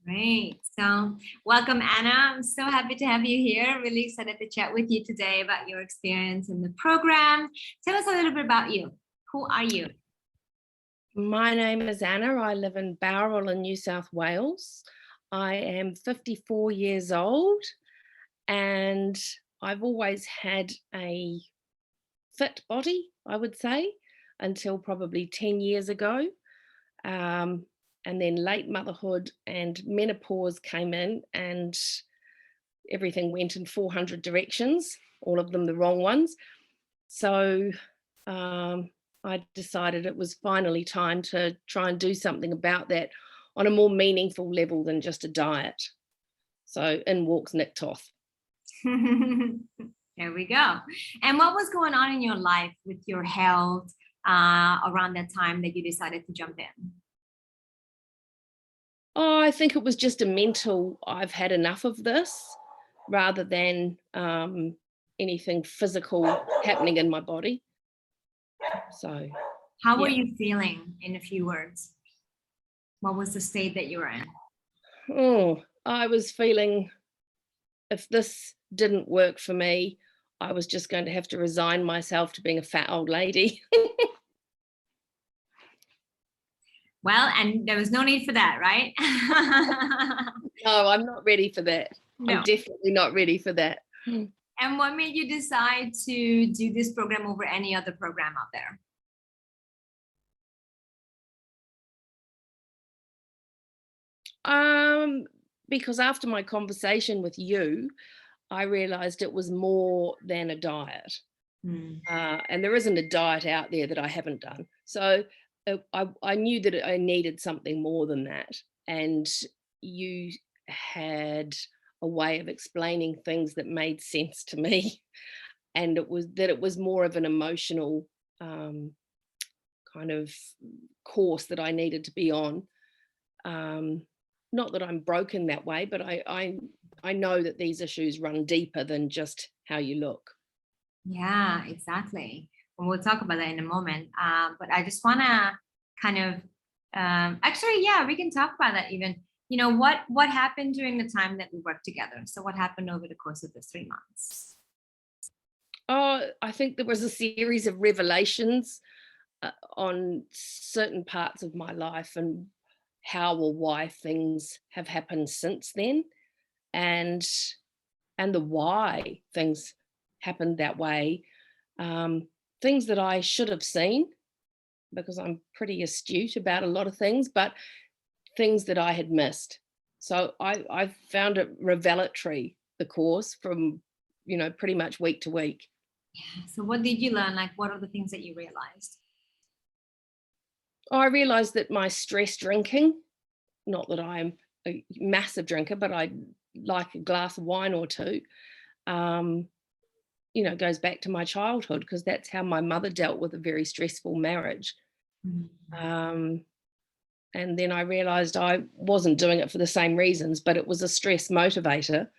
Great. So welcome, Anna. I'm so happy to have you here. Really excited to chat with you today about your experience in the program. Tell us a little bit about you. Who are you? My name is Anna. I live in Bowral in New South Wales. I am 54 years old and I've always had a fit body, I would say, until probably 10 years ago. And then late motherhood and menopause came in and everything went in 400 directions, all of them the wrong ones. So I decided it was finally time to try and do something about that on a more meaningful level than just a diet. So in walks Nick Toth. There we go. And what was going on in your life with your health around that time that you decided to jump in? Oh, I think it was just a mental, I've had enough of this, rather than anything physical happening in my body. So how were you feeling, in a few words? What was the state that you were in? Oh, I was feeling if this didn't work for me, I was just going to have to resign myself to being a fat old lady. Well, and there was no need for that, right? No, I'm not ready for that. No. I'm definitely not ready for that. And what made you decide to do this program over any other program out there? Because after my conversation with you, I realized it was more than a diet. And there isn't a diet out there that I haven't done. So I knew that I needed something more than that. And you had a way of explaining things that made sense to me. And it was more of an emotional kind of course that I needed to be on. Not that I'm broken that way, but I know that these issues run deeper than just how you look. Yeah, exactly. And we'll talk about that in a moment. But I just want to kind of, actually, yeah, we can talk about that even. You know, what happened during the time that we worked together? So what happened over the course of the 3 months? Oh, I think there was a series of revelations on certain parts of my life and how or why things have happened since then, and the why things happened that way. Things that I should have seen, because I'm pretty astute about a lot of things, but things that I had missed. So I found it revelatory, the course, from, pretty much week to week. Yeah. So what did you learn? Like, what are the things that you realized? I realized that my stress drinking, not that I'm a massive drinker, but I like a glass of wine or two, goes back to my childhood, because that's how my mother dealt with a very stressful marriage. And then I realized I wasn't doing it for the same reasons, but it was a stress motivator.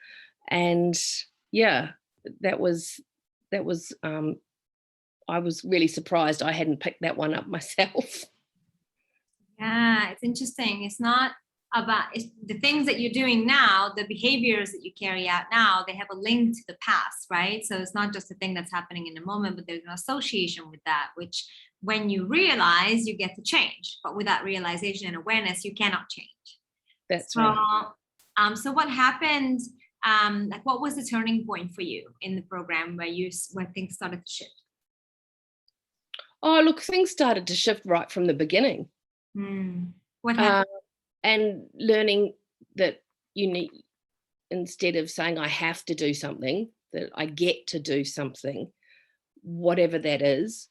And yeah, that was I was really surprised I hadn't picked that one up myself. Yeah, it's interesting. It's not about the things that you're doing now, the behaviors that you carry out now, they have a link to the past, right? So it's not just a thing that's happening in the moment, but there's an association with that, which when you realize, you get to change. But without realization and awareness, you cannot change. That's right. So what happened? Like, what was the turning point for you in the program where things started to shift? Oh, look, things started to shift right from the beginning. What happened? And learning that you need, instead of saying I have to do something, that I get to do something, whatever that is,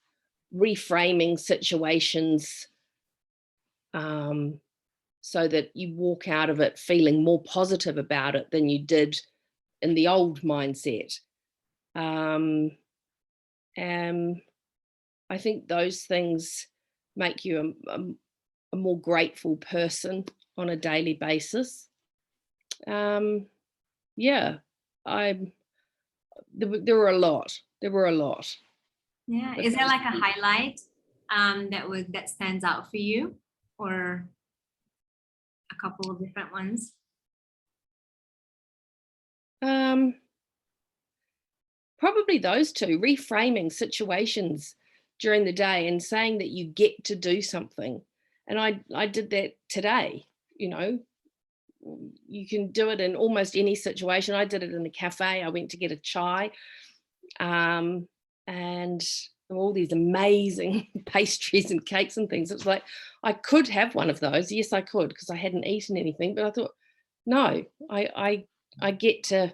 reframing situations so that you walk out of it feeling more positive about it than you did in the old mindset. I think those things make you a more grateful person on a daily basis. There were a lot. Yeah. Is there like a highlight that stands out for you, or a couple of different ones? Um, Probably those two, reframing situations during the day and saying that you get to do something. And I did that today, you know. You can do it in almost any situation. I did it in a cafe. I went to get a chai, and all these amazing pastries and cakes and things. It's like I could have one of those. Yes, I could, because I hadn't eaten anything. But I thought, no, I get to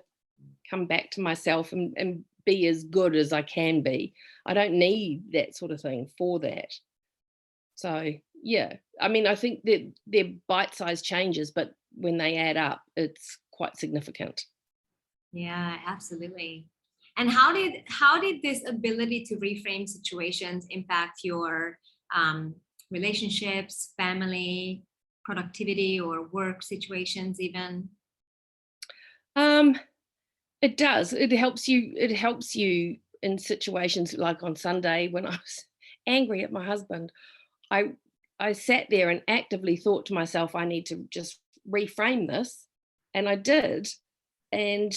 come back to myself and be as good as I can be. I don't need that sort of thing for that. So yeah, I mean, I think that they're bite-sized changes, but when they add up, it's quite significant. Yeah, absolutely. And how did this ability to reframe situations impact your relationships, family, productivity, or work situations even? Um, it does. It helps you. It helps you in situations like on Sunday when I was angry at my husband. I I sat there and actively thought to myself, I need to just reframe this, and I did. And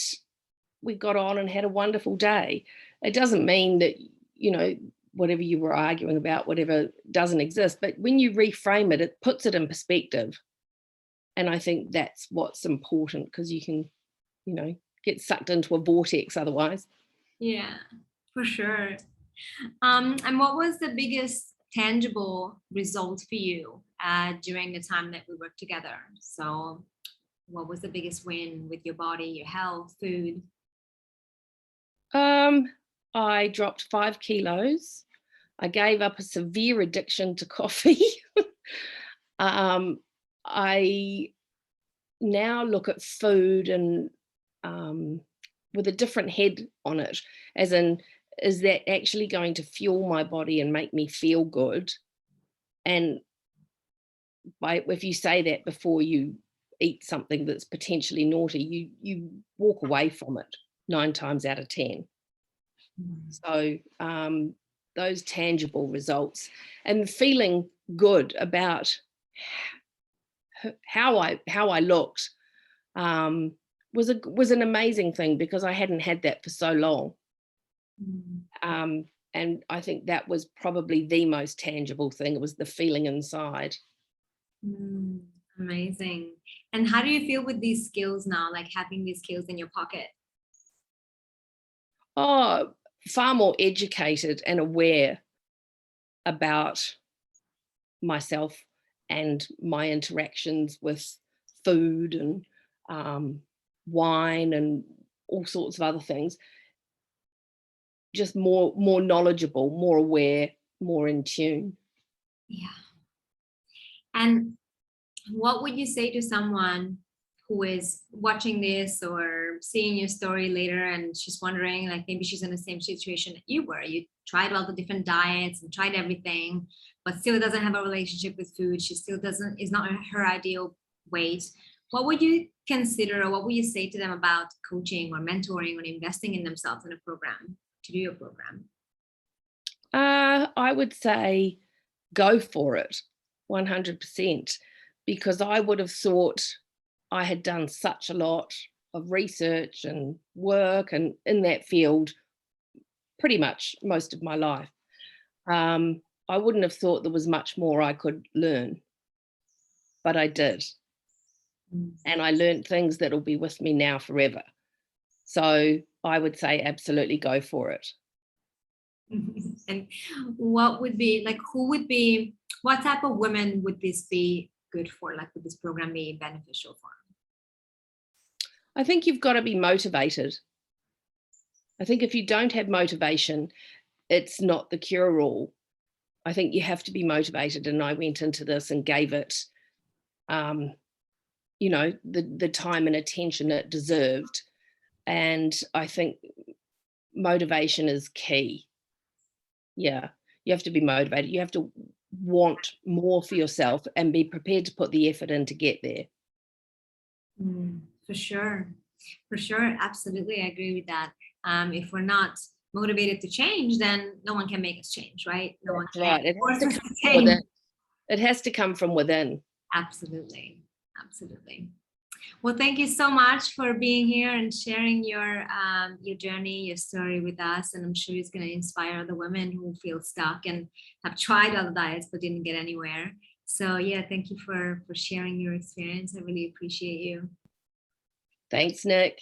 we got on and had a wonderful day. It doesn't mean that, you know, whatever you were arguing about, whatever doesn't exist, but when you reframe it, it puts it in perspective. And I think that's what's important, because you can, you know, get sucked into a vortex otherwise. Yeah, for sure. And what was the biggest tangible result for you during the time that we worked together? So, what was the biggest win with your body, your health, food? Um, I dropped 5 kilos. I gave up a severe addiction to coffee. um, I now look at food and with a different head on it, as in, is that actually going to fuel my body and make me feel good? And if you say that before you eat something that's potentially naughty, you walk away from it 9 times out of 10. Mm. So those tangible results and feeling good about how I looked was an amazing thing, because I hadn't had that for so long. Mm. And I think that was probably the most tangible thing. It was the feeling inside. Mm, amazing. And how do you feel with these skills now, like having these skills in your pocket? Oh, far more educated and aware about myself and my interactions with food and wine and all sorts of other things. Just more knowledgeable, more aware, more in tune. Yeah. And what would you say to someone who is watching this or seeing your story later and she's wondering, like maybe she's in the same situation that you were? You tried all the different diets and tried everything, but still doesn't have a relationship with food. She still doesn't, is not her ideal weight. What would you consider, or what would you say to them about coaching or mentoring or investing in themselves in a program to do your program? I would say go for it 100%, because I would have thought I had done such a lot of research and work and in that field pretty much most of my life. I wouldn't have thought there was much more I could learn, but I did. Mm. And I learned things that'll be with me now forever. So I would say absolutely go for it. And what would be like, who would be, what type of women would this be good for? Like, would this program be beneficial for? I think you've got to be motivated. I think if you don't have motivation, it's not the cure all. I think you have to be motivated. And I went into this and gave it, the time and attention it deserved. And I think motivation is key. Yeah, you have to be motivated. You have to want more for yourself and be prepared to put the effort in to get there. For sure. For sure. Absolutely. I agree with that. If we're not motivated to change, then no one can make us change, right? No one That's can right. It has force to us come to from within. change. It has to come from within. Absolutely. Absolutely. Well, thank you so much for being here and sharing your journey, your story with us. And I'm sure it's going to inspire other women who feel stuck and have tried other diets but didn't get anywhere. So yeah, thank you for sharing your experience. I really appreciate you. Thanks, Nick.